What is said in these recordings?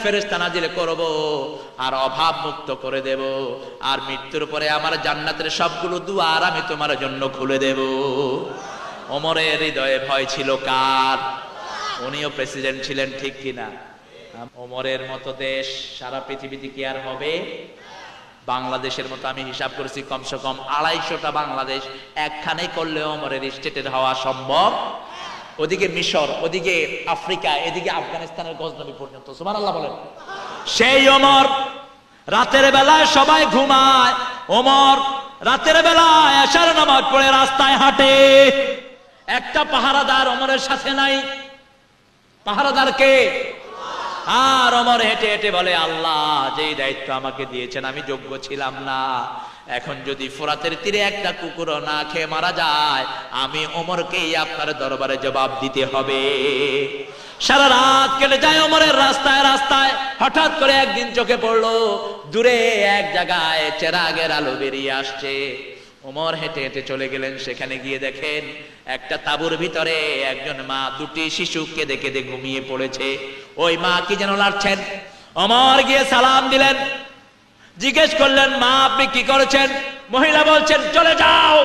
ফেরেশতা নাজিল করব আর অভাব মুক্ত করে দেব, আর মৃত্যুর পরে আমার জান্নাতের সবগুলো দুয়ার আমি তোমার জন্য খুলে দেব। ওমরের হৃদয়ে ভয় ছিল কার? উনিও প্রেসিডেন্ট ছিলেন, ঠিক কিনা? ওমরের মতো দেশ সারা পৃথিবীতে কি আর হবে? বাংলাদেশের মতো আমি হিসাব করেছি কমসে কম 250টা বাংলাদেশ একখানে করলে ওমরের স্টেটের হওয়া সম্ভব। ওদিকে মিশর, ওদিকে আফ্রিকা, এদিকে আফগানিস্তানের গজনবী পর্যন্ত। সুবহানাল্লাহ বলেন। সেই ওমর রাতের বেলায় সবাই ঘুমায়, ওমর রাতের বেলায় এশার নামাজ পড়ে রাস্তায় হাঁটে। একটা পাহারাদার ওমরের সাথে নাই। পাহারাদার কে? আর ওমর হেঁটে হেঁটে বলে, আল্লাহ যেই দায়িত্ব আমাকে দিয়েছেন আমি যোগ্য ছিলাম না, এখন যদি ফোরাতের তীরে একটা কুকুরও না খেয়ে মারা যায় আমি ওমরকেই আপনার দরবারে জবাব দিতে হবে। সারা রাত কেটে যায় ওমরের রাস্তায় রাস্তায়। হঠাৎ করে একদিন চোখে পড়লো দূরে এক জায়গায় চেরাগের আলো বেরিয়ে আসছে। ওমর হেঁটে হেঁটে চলে গেলেন, সেখানে গিয়ে দেখেন একটা তাঁবুর ভিতরে একজন মা দুটি শিশুকে দেখে ঘুমিয়ে পড়েছে। ওই মা কি যেন লাড়ছেন। ওমর গিয়ে সালাম দিলেন, জিজ্ঞেস করলেন, মা আপনি কি করেছেন? মহিলা বলছেন, চলে যাও,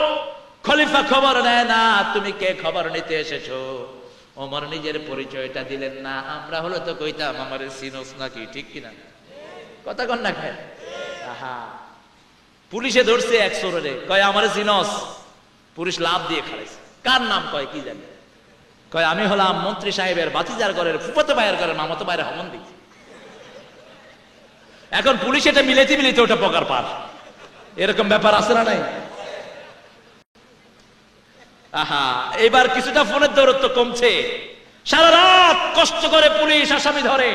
খলিফা খবর নেয় না, তুমি কে খবর নিতে এসেছো? ওমর নিজের পরিচয়টা দিলেন না। আমরা হলো তো কইতাম আমার সিনোস নাকি, ঠিক কিনা? কথা কন না খায়। আহা, পুলিশে ধরছে এক চোরে, কয় আমার সিনোস। পুলিশ লাভ দিয়ে খাড়াইছে। কার নাম? কয় কি জানি। কয় আমি হলাম মন্ত্রী সাহেবের ভাতিজার ঘরের ফুফাতো ভাইয়ের ঘরের মামাতো ভাইয়ের হমন্দি। এখন পুলিশ এটা মিলেতে মিলেতে ওটা পকার পার। এরকম ব্যাপার আছে না নাই? আহা, এবার কিছুটা ফোনের দৌরত্ব কমছে। সারা রাত কষ্ট করে পুলিশ আসামি ধরে,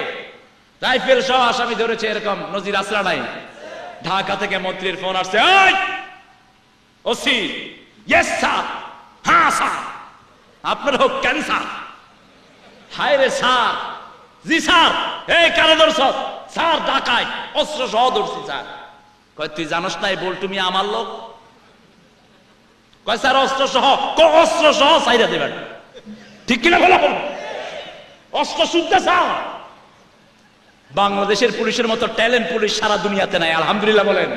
রাইফেল সহ আসামি ধরেছে, এরকম নজির আসরা নাই? ঢাকা থেকে মন্ত্রীর ফোন আসছে, ওসি, ইয়েস স্যার, হ্যাঁ স্যার, আপনার হোক ক্যান্সার। হায় রে স্যার, জি স্যার, এই কারে ধরছ? স্যার ঢাকায় অস্ত্র সহ ধরছি স্যার। কয় তুই জানোস না এই বল তুমি আমার লোক? কয় স্যার অস্ত্র সহ। অস্ত্র সহ চাইরা দেবেন, ঠিক কিনা বলা? অস্ত্র শুনতে স্যার। বাংলাদেশের পুলিশের মতো ট্যালেন্ট পুলিশ সারা দুনিয়াতে নাই, আলহামদুলিল্লাহ বলেন।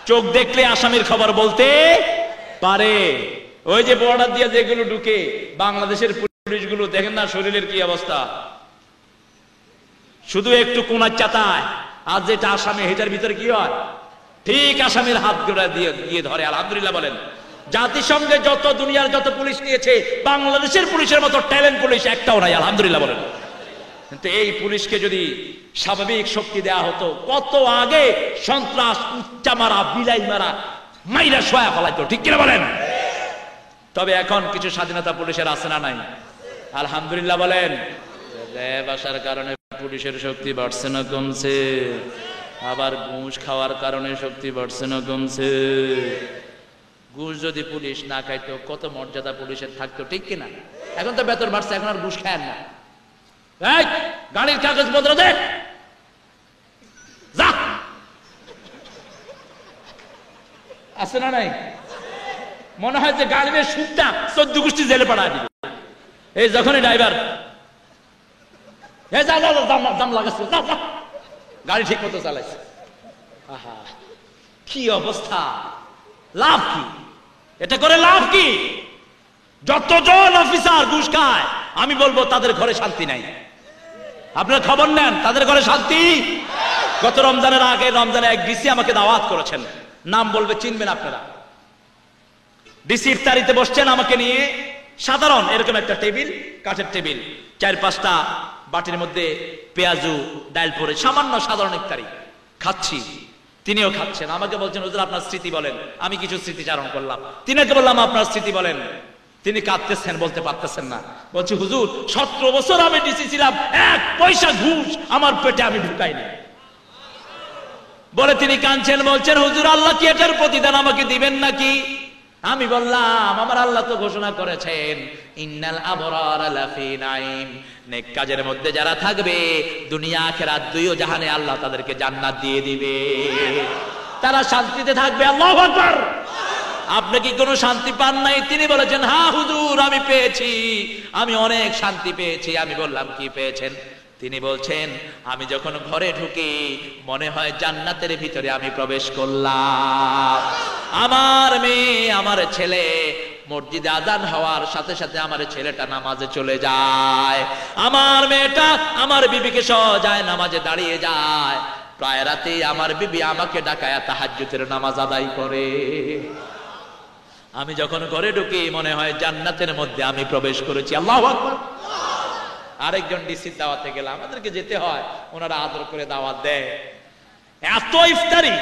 চোখ দেখলে আসামির খবর বলতে পারে। ওই যে বর্ডার দিয়ে যেগুলো ঢুকে বাংলাদেশের পুলিশগুলো দেখেন না শরীরের কি অবস্থা, শুধু একটু কোনার চাতায়, আর যেটা আসামি হেটার ভিতরে কি হয়, ঠিক আসামির হাত গোড়া দিয়ে গিয়ে ধরে। আলহামদুলিল্লাহ বলেন। জাতিসংঘে যত দুনিয়ার যত পুলিশ নিয়েছে বাংলাদেশের পুলিশের মতো ট্যালেন্ট পুলিশ একটাও নাই, আলহামদুলিল্লাহ বলেন। কিন্তু এই পুলিশকে যদি স্বাভাবিক শক্তি দেয়া হতো, কত আগে সন্ত্রাস, উচ্চা মারা, বিলাই মারা, মাইরা শোয়া ফেলাইতো, ঠিক কিনা বলেন? তবে এখন কিছু স্বাধীনতা পুলিশের আছে না নাই? আলহামদুলিল্লাহ বলেন। র্যাব আসার কারণে পুলিশের শক্তি বাড়ছে না কমছে? আবার ঘুষ খাওয়ার কারণে শক্তি বাড়ছে না কমছে? ঘুষ যদি পুলিশ না খাইতো কত মর্যাদা পুলিশের থাকতো, ঠিক কিনা? এখন তো বেতন বাড়ছে, এখন আর ঘুষ খায় না। গাড়ির কাগজ পত্র দে, যা। আছে না নাই? মনে হয় যে গাড়ির সুদটা 14 গোষ্ঠী জেলে পাঠায় দিবে। এই যখনই ড্রাইভার দাম লাগাচ্ছে, গাড়ি ঠিক মতো চালাইছে। আহা, কি অবস্থা! লাভ কি এটা করে? লাভ কি? যতজন অফিসার ঘুষ খায় আমি বলবো তাদের ঘরে শান্তি নাই। আপনারা খবর নেন, তাদের ঘরে শান্তি। গত রমজানের আগে, রমজানে এক ডিসি আমাকে দাওয়াত করেছেন, নাম বলবে চিনবেন আপনারা। ডিসি ইফতারিতে বসছেন আমাকে নিয়ে, সাধারণ এরকম একটা টেবিল, কাঠের টেবিল, 4-5টা বাটির মধ্যে পেঁয়াজু ডাল পরে সামান্য সাধারণ ইফতারি খাচ্ছি। তিনিও খাচ্ছেন, আমাকে বলছেন হুজুর আপনার স্মৃতি বলেন। আমি কিছু স্মৃতিচারণ করলাম, তিনাকে বললাম আপনার স্মৃতি বলেন। তিনি কাঁদতেছেন, বলতে পারতেছেন না। বলছি হুজুর 17 বছর আমি ডিসি ছিলাম, 1 পয়সা ঘুষ আমার পেটে আমি ঢুকাইনি। বলে তিনি কাঁদছেন, বলছেন হুজুর আল্লাহ কি এটার প্রতিদান আমাকে দিবেন নাকি? আমি বললাম আমার আল্লাহ তো ঘোষণা করেছেন ইন্নাল আবরারা লাফি নাঈম, নেক কাজের মধ্যে যারা থাকবে দুনিয়া আখিরাত দুইও জাহানে আল্লাহ তাদেরকে জান্নাত দিয়ে দিবে, তারা শান্তিতে থাকবে। আল্লাহু আকবার। আপনি কি কোনো শান্তি পান নাই? তিনি বলেছেন হ্যাঁ হুজুর আমি পেয়েছি, আমি অনেক শান্তি পেয়েছি। আমি বললাম কি পেয়েছেন? তিনি বলছেন, আমি যখন ঘরে ঢুকি মনে হয় জান্নাতের ভিতরে আমি প্রবেশ করলাম। আমার মেয়ে, আমার ছেলে মসজিদে আজান হওয়ার সাথে সাথে আমার ছেলেটা নামাজে চলে যায়, আমার মেয়েটা আমার বিবিকে সহ যায় নামাজে দাঁড়িয়ে যায়। প্রায় রাতে আমার বিবি আমাকে ডাকায়া তাহাজ্জুদের নামাজ আদায় করে। আমি যখন ঘরে ঢুকি মনে হয় জান্নাতের মধ্যে আমি প্রবেশ করেছি। আল্লাহু আকবার। আরেকজন ডিসির দাওয়াতে গেলাম, আমাদেরকে যেতে হয়, ওনারা আদর করে দাওয়াত দেয়, এত ইফতারি।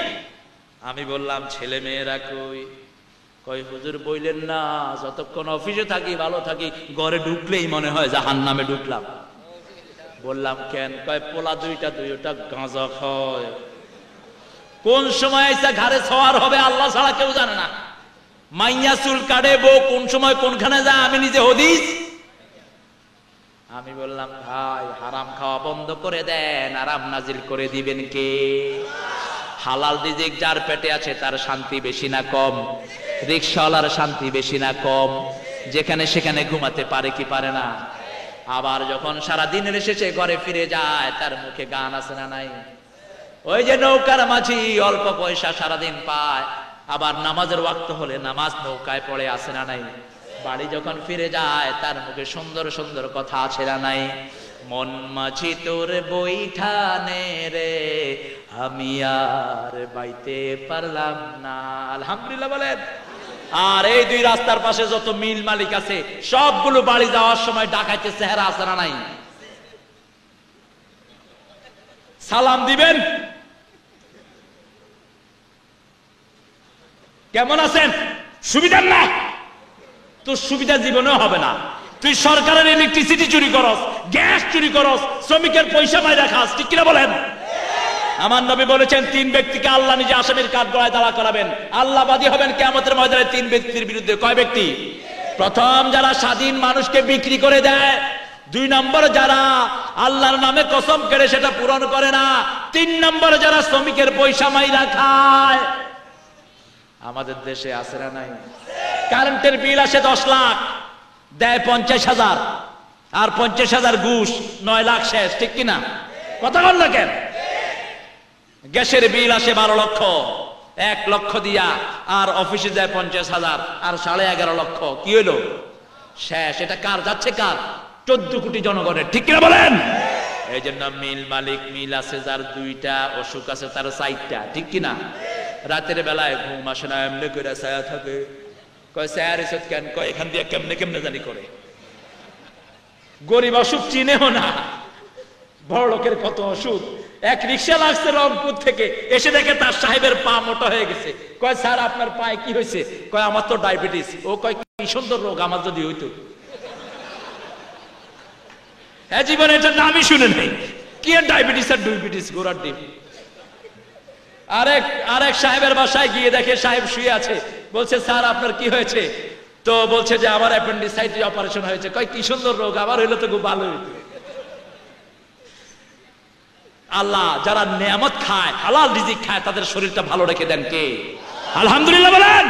আমি বললাম ছেলে মেয়েরা কই? কয় হুজুর বইলেন না, যতক্ষণ অফিসে থাকি ভালো থাকি, ঘরে ঢুকলেই মনে হয় জাহান্নামে ঢুকলাম। বললাম কেন? কয় পোলা দুইটা গাঁজা খায়। কোন সময় এসে ঘরে সওয়ার হবে আল্লাহ ছাড়া কেউ জানে না। মাইয়া চুল কাটে, বউ কোন সময় কোনখানে যায় আমি নিজে হদিস। আমি বললাম ভাই হারাম খাওয়া বন্ধ করে দেন, আরাম নাজিল করে দিবেন কে? হালাল রিজিক যার পেটে আছে তার শান্তি বেশি না কম? রিকশাওয়ালার শান্তি বেশি না কম? যেখানে সেখানে ঘুমাতে পারে কি পারে না? আবার যখন সারা দিনের শেষে ঘরে ফিরে যায় তার মুখে গান আছে না নাই? ওই যে নৌকার মাঝি অল্প পয়সা সারাদিন পায়, আবার নামাজের ওয়াক্ত হলে নামাজ নৌকায় পড়ে আছে না নাই? বাড়ি যখন ফিরে যায় তার মুখে সুন্দর সুন্দর কথা আছে না নাই? মন মাঝি তোর বৈঠানে রে, আমি আর বাইতে পারলাম না। আলহামদুলিল্লাহ বলেন। আর এই দুই রাস্তার পাশে যত মিল মালিক আছে সবগুলো বাড়ি যাওয়ার সময় ডাকাইতে চেহারা আছে না নাই? সালাম দিবেন, কেমন আছেন, সুবিধা না? তোর সুবিধা জীবনেও হবে না। তুই সরকারের ইলেকট্রিসিটি চুরি করস, গ্যাস চুরি করস, শ্রমিকের পয়সা মাইরা খাস, ঠিক কিনা বলেন? আমার নবী বলেছেন তিন ব্যক্তিকে আল্লাহ নিজে আসামির কাঠগড়ায় দাঁড়া করাবেন, আল্লাহ বাদী হবেন কিয়ামতের ময়দানে তিন ব্যক্তির বিরুদ্ধে। কয় ব্যক্তি? প্রথম যারা স্বাধীন মানুষকে বিক্রি করে দেয়, দুই নম্বর যারা আল্লাহর নামে কসম কেড়ে সেটা পূরণ করে না, তিন নম্বর যারা শ্রমিকের পয়সা মাইরা খায়। আমাদের দেশে আছে না নাই? কারেন্টের বিল আসে 10 লাখ, দেয় 50,000, আর 50,000 ঘুষ, 9 লাখ শেষ, ঠিক কিনা? কথা বল না কেন? গ্যাসের বিল আসে 12 লক্ষ, 1 লক্ষ দিয়া আর অফিসে যায় 50,000, আর 11.5 লক্ষ, কি হইলো? শেষ। এটা কার যাচ্ছে? কার? 14 কোটি জনগণের, ঠিক কিনা বলেন? এই জন্য মিল মালিক মিল আছে যার 2টা, অসুখ আছে তার 4টা, ঠিক কিনা? রাতের বেলায় ঘুম আসে না, এমনি করে ছায়া থাকে। কয় ছায়া রিসত কেন? কয় এখান দিয়ে কেমনে কেমনে জানি করে। গরিব অসুখ চিনেও না, বড় লোকের কত অসুখ। এক রিক্সা লাগছে রংপুর থেকে, এসে দেখে তার সাহেবের পা মোটা হয়ে গেছে। কয় স্যার আপনার পায়ে কি হয়েছে? কয় আমার তো ডায়াবেটিস। ও কয় কি সুন্দর রোগ, আমার যদি হইতো। হ্যাঁ, জীবনে এটা নামই শুনে নেই। কি ডায়াবেটিস আর ডায়াবেটিস, গোড়ার ডিম। আরেক সাহেবের বাসায় গিয়ে দেখে সাহেব শুয়ে আছে। বলছে স্যার আপনার কি হয়েছে? তো বলছে যে আমার অ্যাপেন্ডিসাইটিস অপারেশন হয়েছে। কয় কি সুন্দর রোগ, আবার হইলে তো খুব ভালো হইতো। আল্লাহ যারা নেয়ামত খায়, হালাল রিজিক খায়, তাদের শরীরটা ভালো রেখে দেন কে? আলহামদুলিল্লাহ বলেন।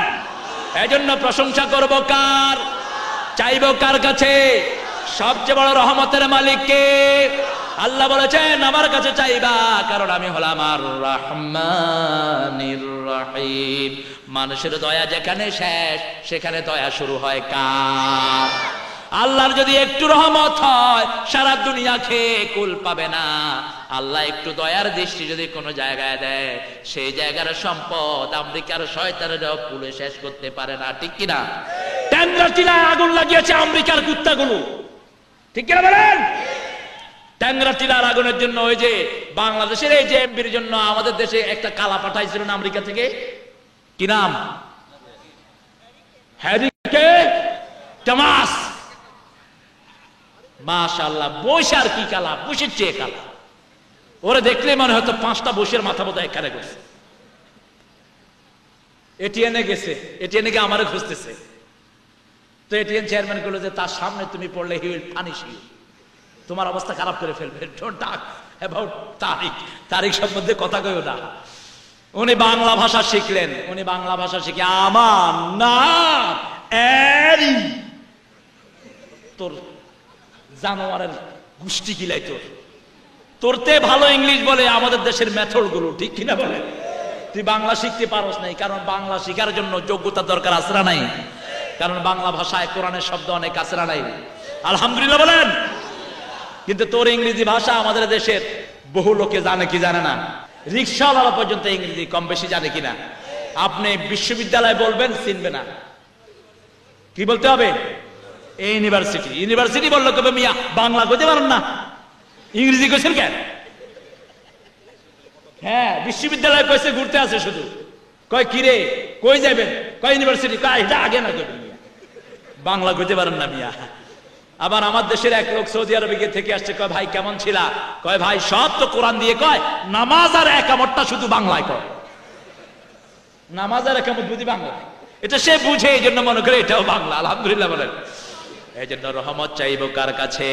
এই জন্য প্রশংসা করবো কার? চাইবো কার কাছে? সবচেয়ে বড় রহমতের মালিক কে? আল্লাহ বলেছেন আমার কাছে চাইবা, কারণ আমি হলাম আর রহমানির রহিম। মানুষের দয়া যেখানে শেষ, সেখানে দয়া শুরু হয় কার? আল্লাহর যদি একটু রহমত হয় সারা দুনিয়া খেয়ে কুল পাবে না। আল্লাহ একটু দয়ার দৃষ্টি যদি কোনো জায়গায় দেয়, সেই জায়গার সম্পদ আমেরিকার শয়তানেরাও পুলে শেষ করতে পারে না, ঠিক কিনা? ট্যাংরা টিলায় আগুন লাগিয়েছে আমেরিকার কুত্তাগুলো, ঠিক কিনা বলেন? ট্যাংরা টিলার আগুনের জন্য ওই যে বাংলাদেশের এই যে এমপির জন্য আমাদের দেশে একটা কালা পাঠাইছিল না আমেরিকা থেকে, কি নাম? হ্যারিকে টমাস। মাশাআল্লাহ, বৈশ আর কি কালা, বৈশের চেয়ে কালা। ওরে দেখলে মনে হয়তো 5টা বৈশের মাথা বোধহয় এখানে গেছে। এটিএনে গেছে, এটিএনে গিয়ে আমারে খুঁজতেছে। তো এটিএন চেয়ারম্যান বলল যে তার সামনে তুমি পড়লে হি উইল পানিশ ইউ, তোমার অবস্থা খারাপ করে ফেলবে। ডোন্ট টক অ্যাবাউট তারিক, তারিক সম্বন্ধে কথা কইও না। উনি বাংলা ভাষা শিখলেন। উনি বাংলা ভাষা শিখে আমার নাম এরি, তোর জানোয়ারের গোষ্ঠী গিলাই তোর, তোরতে ভালো ইংলিশ বলে আমাদের দেশের মেথড গুলো, ঠিক কিনা বলে? তুই বাংলা শিখতে পারস নাই, কারণ বাংলা শিখার জন্য যোগ্যতা দরকার আছে না নাই? কারণ বাংলা ভাষায় কোরআনের শব্দ অনেক আছে না নাই? আলহামদুলিল্লাহ বলেন। কিন্তু তোর ইংরেজি ভাষা আমাদের দেশের বহু লোকে জানে কি জানে না। রিক্সাওয়ালা পর্যন্ত ইংরেজি কম বেশি জানে কিনা? আপনি বিশ্ববিদ্যালয় বলবেন, চিনবে না। কি বলতে হবে? ইউনিভার্সিটি। ইউনিভার্সিটি বললো কবে মিয়া বাংলা কইতে পারেন না, ইংরেজি কইছেন কেন? হ্যাঁ, বিশ্ববিদ্যালয় কইছে ঘুরতে আছে শুধু। কয় কিরে কই যাবেন? কয় ইউনিভার্সিটি। কয় এটা আগে না কইবেন মিয়া, বাংলা কইতে পারেন না মিয়া। আবার আমার দেশের এক লোক সৌদি আরবে থেকে আসছে, কয় ভাই কেমন ছিলা? কয় ভাই সব তো কোরআন দিয়ে কয়, নামাজ আর একামতটা শুধু বাংলায় কয়। নামাজ আর একামত বুঝি বাংলায়, এটা সে বুঝে, এই জন্য মনে করে এটাও বাংলা। আলহামদুলিল্লাহ বলেন। এই জন্য রহমত চাইবো কার কাছে?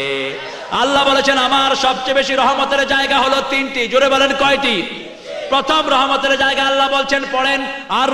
আল্লাহ বলেছেন আমার সবচেয়ে বেশি রহমতের জায়গা হলো তিনটি। জোরে বলেন কয়টি? প্রথম রহমতের জায়গা আল্লাহ বলছেন, পড়েন আর